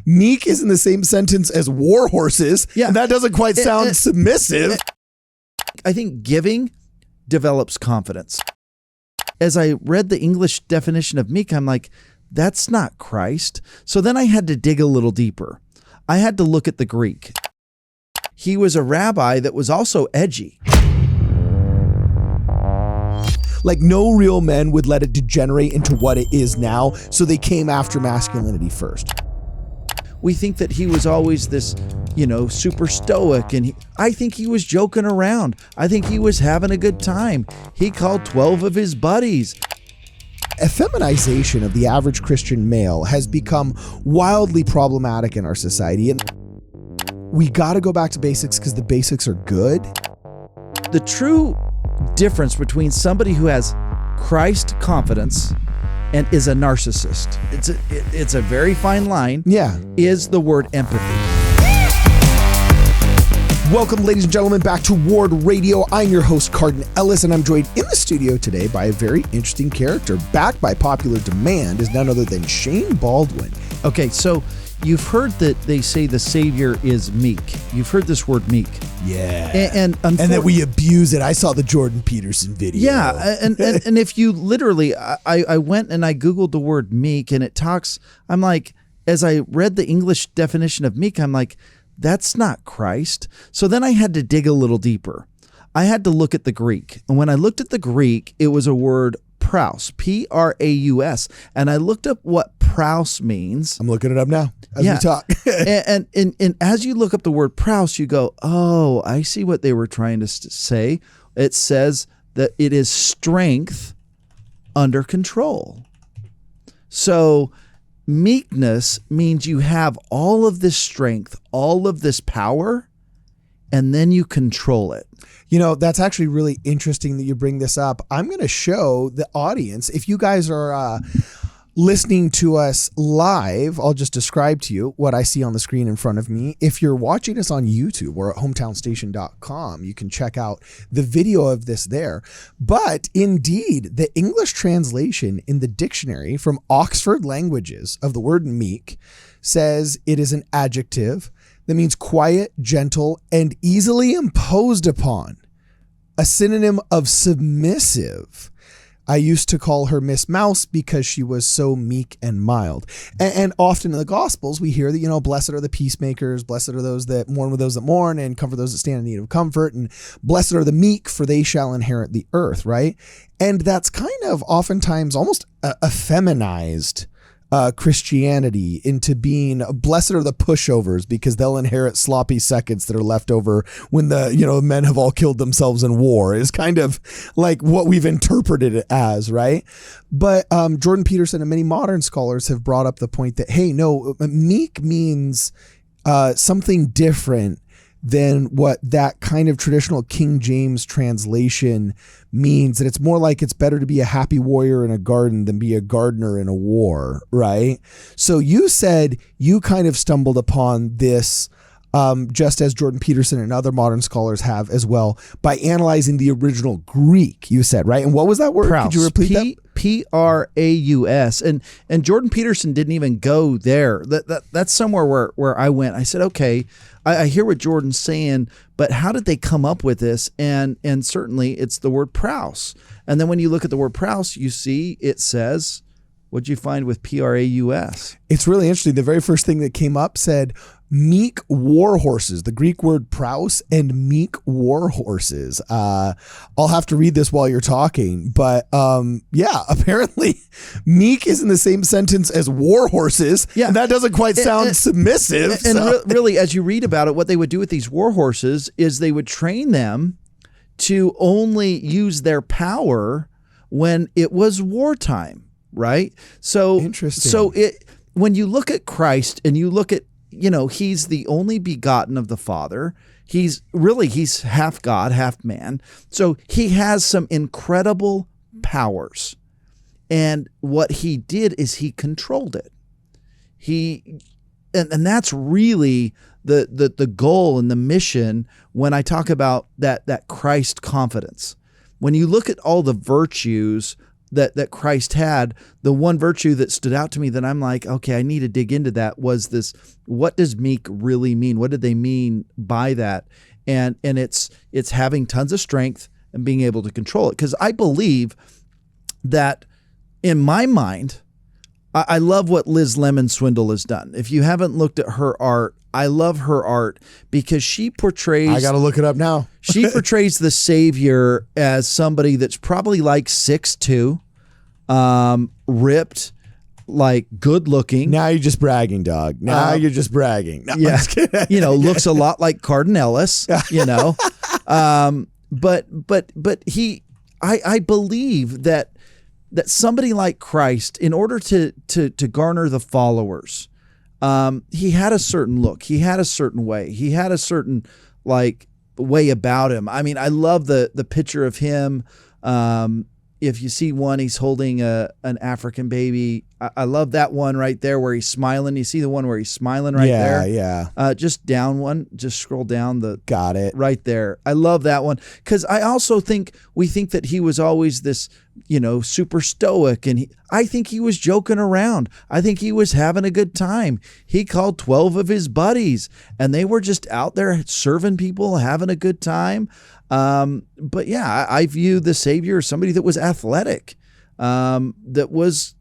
Meek is in the same sentence as war horses. Yeah. And that doesn't quite sound submissive. I think giving develops confidence. As I read the English definition of meek, I'm like, that's not Christ. So then I had to dig a little deeper. I had to look at the Greek. He was a rabbi that was also edgy. Like no real men would let it degenerate into what it is now. So they came after masculinity first. We think that he was always this, super stoic. And I think he was joking around. I think he was having a good time. He called 12 of his buddies. Effeminization of the average Christian male has become wildly problematic in our society. And we got to go back to basics because the basics are good. The true difference between somebody who has Christ confidence and is a narcissist, it's a very fine line, is the word empathy. Welcome, ladies and gentlemen, back to Ward Radio. I'm your host, Cardin Ellis, and I'm joined in the studio today by a very interesting character. Backed by popular demand is none other than Shane Baldwin. Okay, so you've heard that they say the Savior is meek. You've heard this word meek. Yeah. And that we abuse it. I saw the Jordan Peterson video. Yeah, and if you literally, I went and I Googled the word meek, and it talks, I'm like, as I read the English definition of meek, I'm like, that's not Christ. So then I had to dig a little deeper. I had to look at the Greek. And when I looked at the Greek, it was a word praus, P-R-A-U-S. And I looked up what praus means. I'm looking it up now as we talk. and as you look up the word praus, you go, oh, I see what they were trying to say. It says that it is strength under control. So meekness means you have all of this strength, all of this power, and then you control it. That's actually really interesting that you bring this up. I'm going to show the audience, if you guys are listening to us live, I'll just describe to you what I see on the screen in front of me. If you're watching us on YouTube or at hometownstation.com, you can check out the video of this there. But indeed, the English translation in the dictionary from Oxford Languages of the word meek says it is an adjective that means quiet, gentle, and easily imposed upon. A synonym of submissive. I used to call her Miss Mouse because she was so meek and mild. And often in the Gospels, we hear that, blessed are the peacemakers, blessed are those that mourn with those that mourn, and comfort those that stand in need of comfort, and blessed are the meek, for they shall inherit the earth, right? And that's kind of oftentimes almost a feminized Christianity into being blessed are the pushovers because they'll inherit sloppy seconds that are left over when the men have all killed themselves in war is kind of like what we've interpreted it as, right? But Jordan Peterson and many modern scholars have brought up the point that, hey, no, meek means something different than what that kind of traditional King James translation means. That it's more like it's better to be a happy warrior in a garden than be a gardener in a war, right? So you said you kind of stumbled upon this just as Jordan Peterson and other modern scholars have as well by analyzing the original Greek, you said, right? And what was that word? Praus. Could you repeat that? P-R-A-U-S. And Jordan Peterson didn't even go there. That's somewhere where I went. I said, okay, I hear what Jordan's saying, but how did they come up with this? And certainly it's the word praus. And then when you look at the word praus, you see it says, what'd you find with P-R-A-U-S? It's really interesting. The very first thing that came up said meek war horses, the Greek word praus and meek war horses. I'll have to read this while you're talking, but apparently meek is in the same sentence as war horses. Yeah. And that doesn't quite sound submissive. Really, as you read about it, what they would do with these war horses is they would train them to only use their power when it was wartime. Right. So interesting. So when you look at Christ and you look at, he's the only begotten of the Father. He's half God, half man. So he has some incredible powers. And what he did is he controlled it. And that's really the goal and the mission when I talk about that Christ confidence. When you look at all the virtues that Christ had, the one virtue that stood out to me that I'm like, okay, I need to dig into that was this, what does meek really mean? What did they mean by that? And it's having tons of strength and being able to control it. Because I believe that in my mind, I love what Liz Lemon Swindle has done. If you haven't looked at her art, I love her art because she portrays... I got to look it up now. She portrays the Savior as somebody that's probably like 6'2", ripped, like good looking. Now you're just bragging, dog. Now you're just bragging. No, yeah. Looks a lot like Cardin Ellis, but he, I believe that somebody like Christ, in order to garner the followers, he had a certain look. He had a certain way. He had a certain way about him. I mean, I love the picture of him. If you see one, he's holding an African baby. I love that one right there where he's smiling. You see the one where he's smiling right there? Yeah. Just down one. Just scroll down Got it. Right there. I love that one because I also think we think that he was always this, super stoic, and I think he was joking around. I think he was having a good time. He called 12 of his buddies, and they were just out there serving people, having a good time. But yeah, I view the Savior as somebody that was athletic, that was,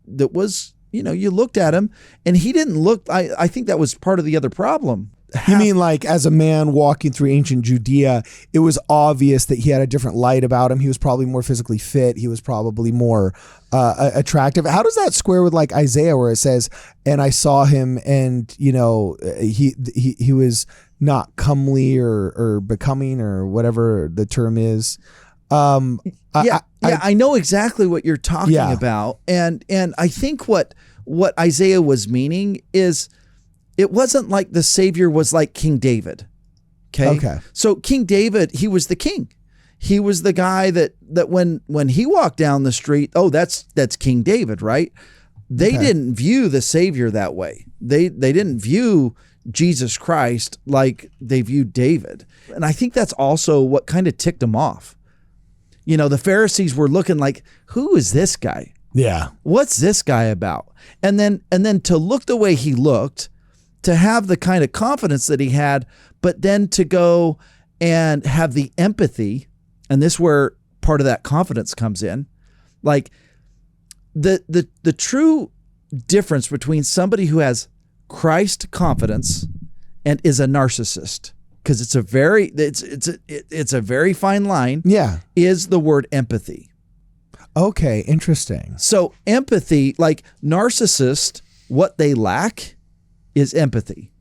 you looked at him and he didn't look, I think that was part of the other problem. You mean like as a man walking through ancient Judea, it was obvious that he had a different light about him. He was probably more physically fit. He was probably more attractive. How does that square with like Isaiah where it says, and I saw him and, he was not comely or becoming or whatever the term is. I know exactly what you're talking about. And I think what Isaiah was meaning is it wasn't like the Savior was like King David. Okay. So King David, he was the king. He was the guy that when he walked down the street, that's King David, right? They didn't view the Savior that way. They didn't view Jesus Christ like they viewed David. And I think that's also what kind of ticked them off. The Pharisees were looking like, who is this guy? Yeah. What's this guy about? And then to look the way he looked, to have the kind of confidence that he had, but then to go and have the empathy, and this is where part of that confidence comes in. Like the true difference between somebody who has Christ confidence and is a narcissist, because it's a very fine line. Yeah, is the word empathy. Okay, interesting. So empathy, like narcissist, what they lack is empathy.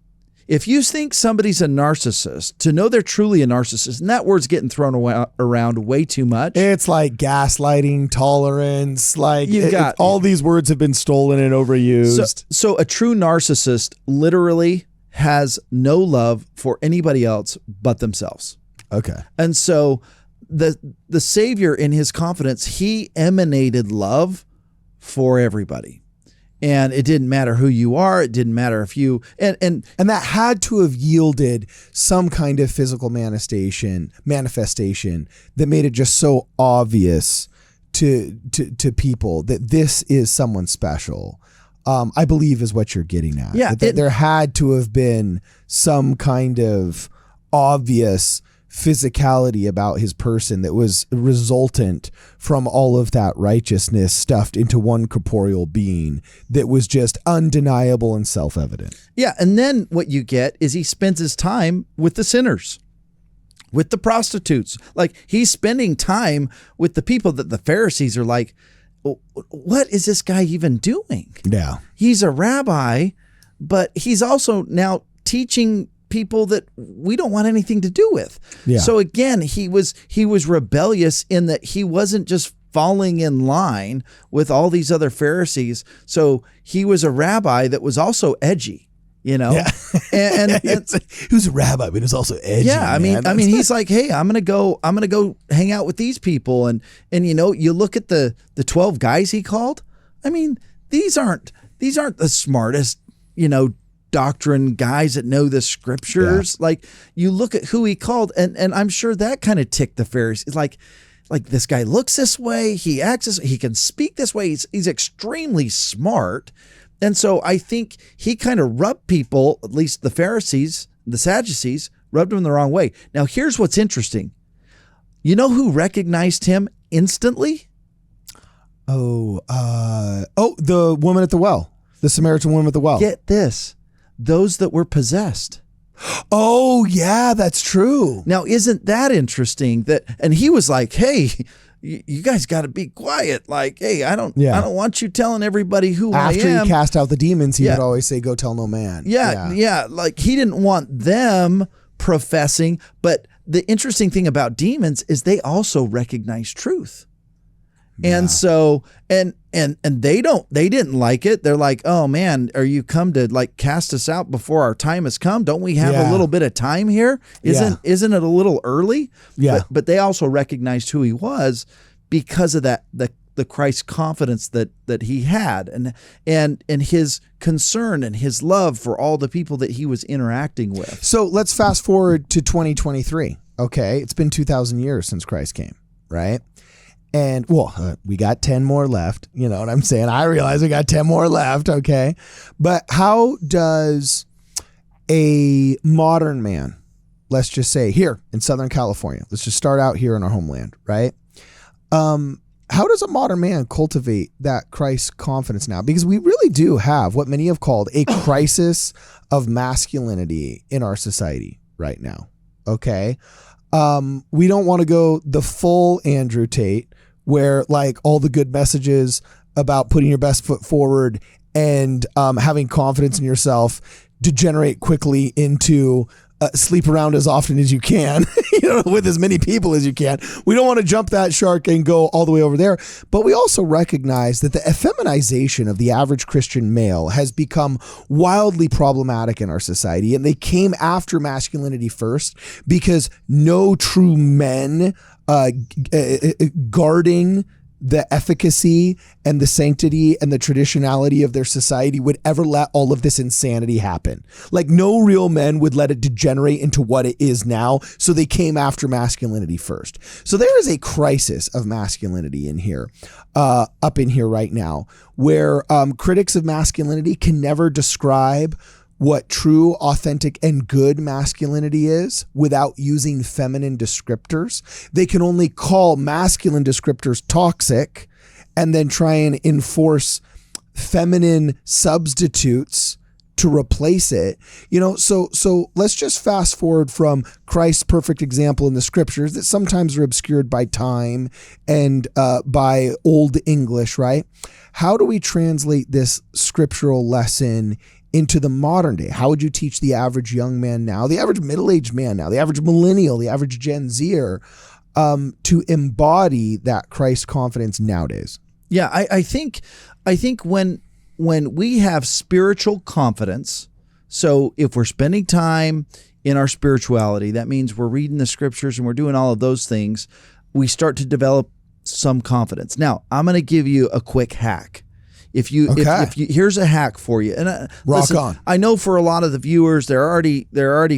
If you think somebody's a narcissist, to know they're truly a narcissist, and that word's getting thrown around way too much. It's like gaslighting, tolerance, all these words have been stolen and overused. So a true narcissist literally has no love for anybody else but themselves. Okay. And so the Savior, in his confidence, he emanated love for everybody. And it didn't matter who you are. It didn't matter if you and that had to have yielded some kind of physical manifestation that made it just so obvious to people that this is someone special. I believe is what you're getting at. Yeah, there had to have been some kind of obvious physicality about his person that was resultant from all of that righteousness stuffed into one corporeal being that was just undeniable and self-evident. Yeah, and then what you get is he spends his time with the sinners, with the prostitutes. Like, he's spending time with the people that the Pharisees are like, what is this guy even doing? Yeah. He's a rabbi, but he's also now teaching people that we don't want anything to do with. Yeah. So again, he was rebellious in that he wasn't just falling in line with all these other Pharisees. So he was a rabbi that was also edgy, Yeah. and he was a rabbi, but he was also edgy. Yeah, I mean, he's like, hey, I'm gonna go hang out with these people, and you look at the 12 guys he called. I mean, these aren't the smartest, doctrine guys that know the scriptures. Yeah. Like, you look at who he called, and I'm sure that kind of ticked the Pharisees. Like, like this guy looks this way, he acts this, he can speak this way, he's extremely smart. And so I think he kind of rubbed people, at least the Pharisees, the Sadducees, rubbed him the wrong way. Now, here's what's interesting. You know who recognized him instantly? The woman at the well, the Samaritan woman at the well. Get this, those that were possessed. Oh, yeah, that's true. Now, isn't that interesting? And he was like, hey, you guys got to be quiet. Like, hey, I don't want you telling everybody who I am. After he cast out the demons, he would always say, go tell no man. Yeah. Like, he didn't want them professing. But the interesting thing about demons is they also recognize truth. Yeah. And so, and they didn't like it. They're like, oh man, are you come to like cast us out before our time has come? Don't we have a little bit of time here? Isn't it a little early? Yeah. But they also recognized who he was because of that, the Christ confidence that he had and his concern and his love for all the people that he was interacting with. So let's fast forward to 2023. Okay. It's been 2,000 years since Christ came, right? And we got 10 more left. You know what I'm saying? I realize we got 10 more left. Okay. But how does a modern man, let's just say here in Southern California, let's just start out here in our homeland, right? How does a modern man cultivate that Christ confidence now? Because we really do have what many have called a crisis of masculinity in our society right now. Okay. We don't want to go the full Andrew Tate, where like all the good messages about putting your best foot forward and having confidence in yourself degenerate quickly into sleep around as often as you can, with as many people as you can. We don't want to jump that shark and go all the way over there. But we also recognize that the effeminization of the average Christian male has become wildly problematic in our society. And they came after masculinity first because no true men guarding the efficacy and the sanctity and the traditionality of their society would ever let all of this insanity happen. Like no real men would let it degenerate into what it is now. So they came after masculinity first. So there is a crisis of masculinity in here, up in here right now, where critics of masculinity can never describe what true, authentic, and good masculinity is without using feminine descriptors. They can only call masculine descriptors toxic and then try and enforce feminine substitutes to replace it. So let's just fast forward from Christ's perfect example in the scriptures that sometimes are obscured by time and by old English, right? How do we translate this scriptural lesson into the modern day? How would you teach the average young man now, the average middle-aged man now, the average millennial, the average Gen Zer to embody that Christ confidence nowadays? Yeah, I think when we have spiritual confidence, so if we're spending time in our spirituality, that means we're reading the scriptures and we're doing all of those things, we start to develop some confidence. Now, I'm going to give you a quick hack. If you here's a hack for you, and listen, on. I know for a lot of the viewers, they're already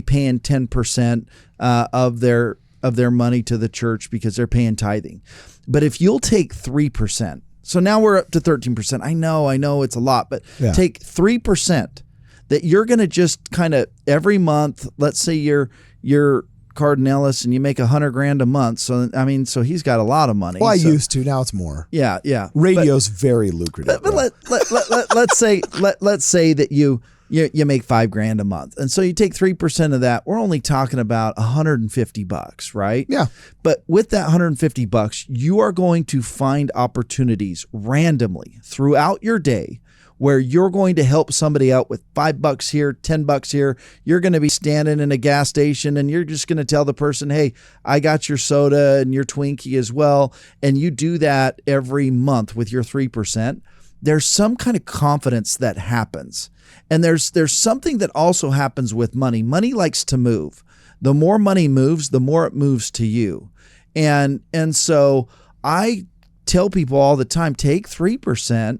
paying 10% of their money to the church because they're paying tithing. But if you'll take 3%, so now we're up to 13%. I know it's a lot, but take 3% that you're going to just kind of every month. Let's say you're Cardinellis and you make $100,000 a month. So he's got a lot of money. Well, I used to. Now it's more. Yeah. Radio's very lucrative. But let's say that you make $5,000 a month, and so you take 3% of that. We're only talking about $150, right? Yeah. But with that $150, you are going to find opportunities randomly throughout your day where you're going to help somebody out with $5 here, $10 here. You're going to be standing in a gas station and you're just going to tell the person, hey, I got your soda and your Twinkie as well. And you do that every month with your 3%. There's some kind of confidence that happens. And there's something that also happens with money. Money likes to move. The more money moves, the more it moves to you. And so I tell people all the time, take 3%.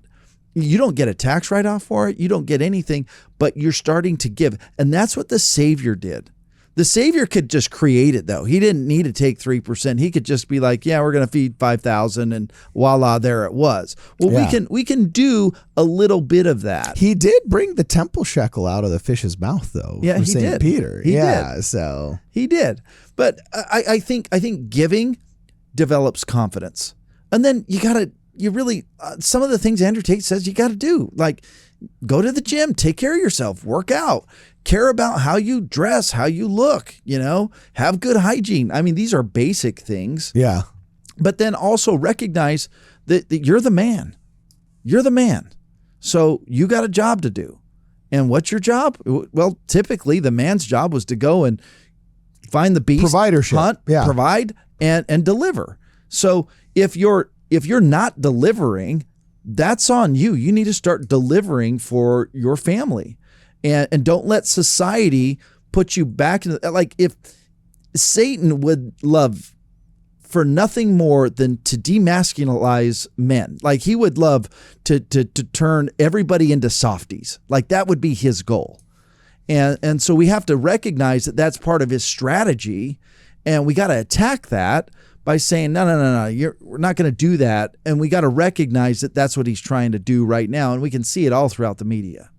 You don't get a tax write-off for it. You don't get anything, but you're starting to give. And that's what the Savior did. The Savior could just create it, though. He didn't need to take 3%. He could just be like, yeah, we're going to feed 5,000, and voila, there it was. Well, we can do a little bit of that. He did bring the temple shekel out of the fish's mouth, though. Yeah, for he St. did. Peter. He did. So he did. But I think giving develops confidence, and then some of the things Andrew Tate says you got to do, like go to the gym, take care of yourself, work out, care about how you dress, how you look, have good hygiene. I mean, these are basic things. Yeah. But then also recognize that you're the man. You're the man. So you got a job to do. And what's your job? Well, typically the man's job was to go and find the beast, providership, hunt, provide, and deliver. So if you're not delivering, that's on you. You need to start delivering for your family, and don't let society put you back in. Like, if Satan would love for nothing more than to demasculinize men, like he would love to turn everybody into softies. Like that would be his goal. And so we have to recognize that that's part of his strategy, and we got to attack that by saying, no, we're not going to do that. And we got to recognize that that's what he's trying to do right now. And we can see it all throughout the media.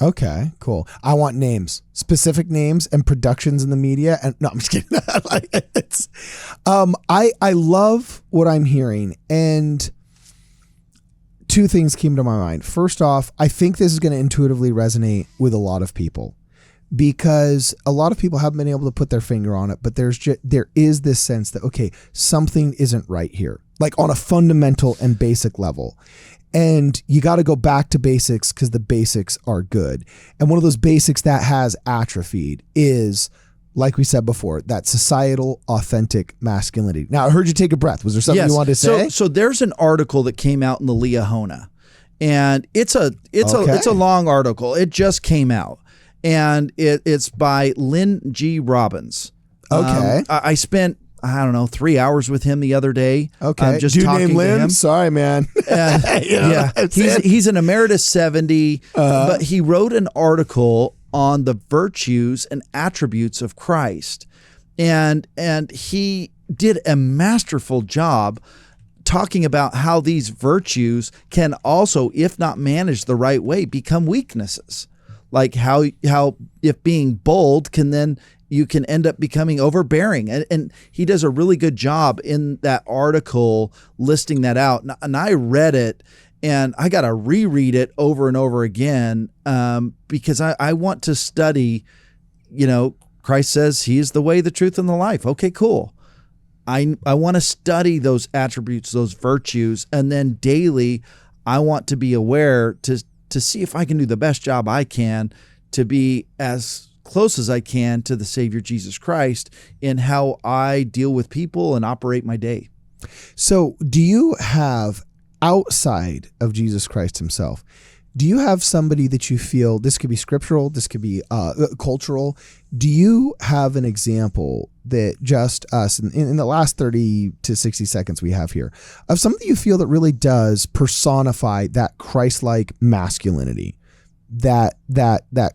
Okay, cool. I want names, specific names and productions in the media. And no, I'm just kidding. I love what I'm hearing. And two things came to my mind. First off, I think this is going to intuitively resonate with a lot of people, because a lot of people haven't been able to put their finger on it, but there is this sense that, okay, something isn't right here, like on a fundamental and basic level. And you got to go back to basics, because the basics are good. And one of those basics that has atrophied is, like we said before, that societal authentic masculinity. Now, I heard you take a breath. Was there something you wanted to say? So there's an article that came out in the Liahona, and it's a long article. It just came out. And it's by Lynn G. Robbins. Okay. I spent, 3 hours with him the other day. Okay. Just Dude talking named Lynn? to him. Sorry, man. He's an emeritus 70, but he wrote an article on the virtues and attributes of Christ. And he did a masterful job talking about how these virtues can also, if not managed the right way, become weaknesses. Like how if being bold you can end up becoming overbearing. And he does a really good job in that article listing that out. And I read it, and I got to reread it over and over again, because I want to study, Christ says he is the way, the truth, and the life. Okay, cool. I want to study those attributes, those virtues, and then daily I want to be aware to see if I can do the best job I can to be as close as I can to the Savior Jesus Christ in how I deal with people and operate my day. So do you have, outside of Jesus Christ himself, do you have somebody that you feel, this could be scriptural, this could be cultural, do you have an example that just us in the last 30 to 60 seconds we have here of something you feel that really does personify that Christ-like masculinity, that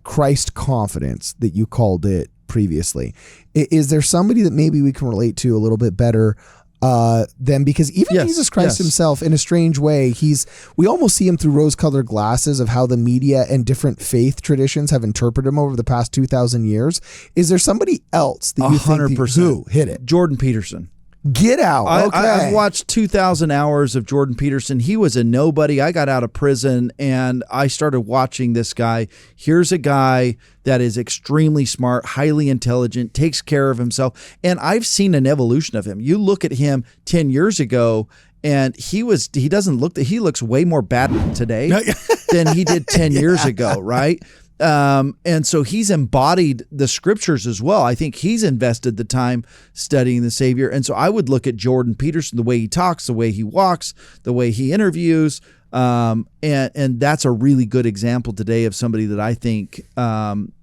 Christ confidence that you called it previously? Is there somebody that maybe we can relate to a little bit better than, because even Jesus Christ himself, in a strange way, we almost see him through rose-colored glasses of how the media and different faith traditions have interpreted him over the past 2,000 years. Is there somebody else that you 100%. think who hit it? Jordan Peterson. Get out. Okay. I've watched 2,000 hours of Jordan Peterson. He was a nobody. I got out of prison and I started watching this guy. Here's a guy that is extremely smart, highly intelligent, takes care of himself. And I've seen an evolution of him. You look at him 10 years ago and he looks way more bad today than he did 10 years ago, right? And so he's embodied the scriptures as well. I think he's invested the time studying the Savior. And so I would look at Jordan Peterson, the way he talks, the way he walks, the way he interviews. And that's a really good example today of somebody that I think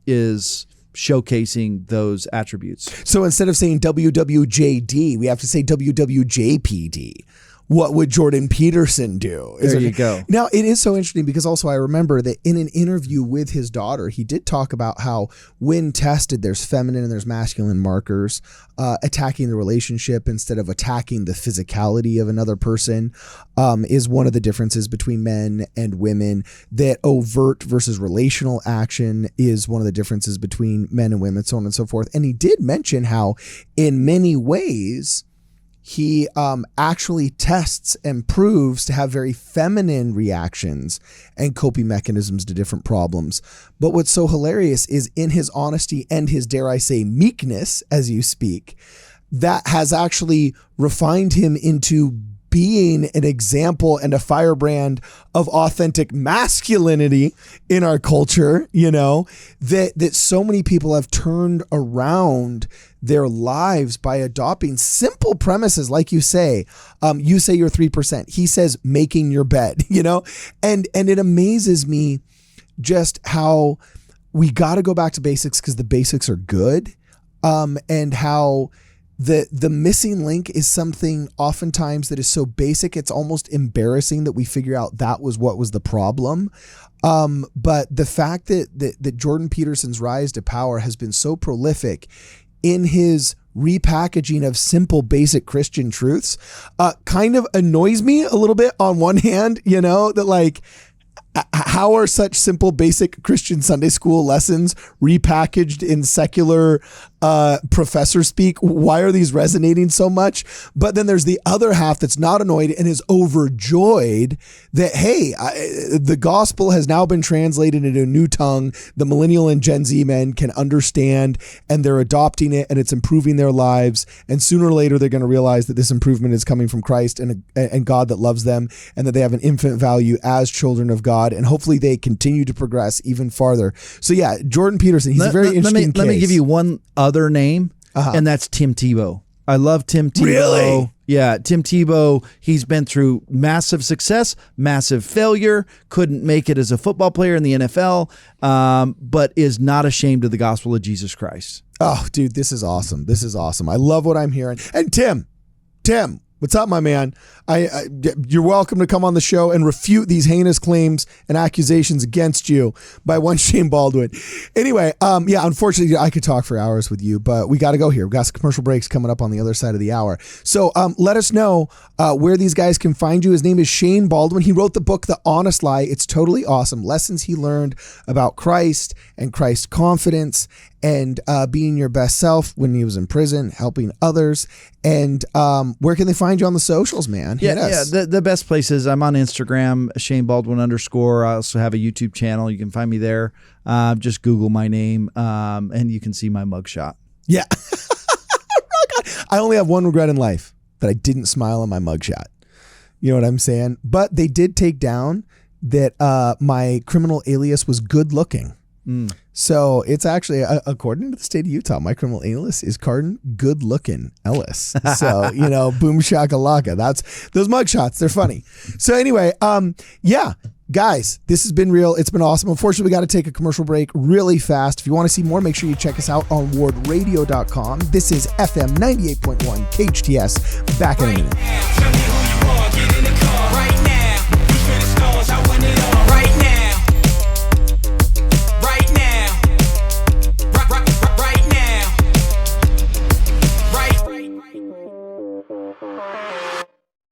is showcasing those attributes. So instead of saying WWJD, we have to say WWJPD. what would Jordan Peterson do? There you go. Now, it is so interesting because also I remember that in an interview with his daughter, he did talk about how when tested, there's feminine and there's masculine markers, attacking the relationship instead of attacking the physicality of another person is one of the differences between men and women. That overt versus relational action is one of the differences between men and women, so on and so forth. And he did mention how in many ways, he actually tests and proves to have very feminine reactions and coping mechanisms to different problems. But what's so hilarious is in his honesty and his, dare I say, meekness as you speak, that has actually refined him into being an example and a firebrand of authentic masculinity in our culture, that so many people have turned around their lives by adopting simple premises. Like you say you're 3%. He says, making your bed, and it amazes me just how we got to go back to basics because the basics are good. And how the missing link is something oftentimes that is so basic, it's almost embarrassing that we figure out that was what was the problem. But the fact that Jordan Peterson's rise to power has been so prolific in his repackaging of simple, basic Christian truths, kind of annoys me a little bit on one hand, that like, how are such simple, basic Christian Sunday school lessons repackaged in secular professor speak? Why are these resonating so much? But then there's the other half that's not annoyed and is overjoyed that, hey, the gospel has now been translated into a new tongue. The millennial and Gen Z men can understand and they're adopting it and it's improving their lives. And sooner or later, they're going to realize that this improvement is coming from Christ and God that loves them and that they have an infinite value as children of God. And hopefully they continue to progress even farther. So yeah, Jordan Peterson, he's a very interesting case. Let me give you one other name, and that's Tim Tebow. I love Tim Tebow. Really? Yeah, Tim Tebow, he's been through massive success, massive failure, couldn't make it as a football player in the NFL, but is not ashamed of the gospel of Jesus Christ. Oh, dude, this is awesome. This is awesome. I love what I'm hearing. And Tim, what's up, my man? You're welcome to come on the show and refute these heinous claims and accusations against you by one Shane Baldwin. Anyway, unfortunately, I could talk for hours with you, but we got to go here. We've got some commercial breaks coming up on the other side of the hour. So let us know where these guys can find you. His name is Shane Baldwin. He wrote the book, The Honest Lie. It's totally awesome. Lessons he learned about Christ and Christ confidence and being your best self when he was in prison, helping others. And where can they find you on the socials, man? The best places. I'm on Instagram, Shane Baldwin _. I also have a YouTube channel. You can find me there. Just Google my name, and you can see my mugshot. Yeah. I only have one regret in life, that I didn't smile on my mugshot. You know what I'm saying? But they did take down that my criminal alias was good looking. So it's actually, according to the state of Utah, my criminal alias is Cardin Good Looking Ellis. So, boom shakalaka. That's those mugshots. They're funny. So anyway, guys, this has been real. It's been awesome. Unfortunately, we got to take a commercial break really fast. If you want to see more, make sure you check us out on wardradio.com. This is FM 98.1 KHTS. Back in a minute.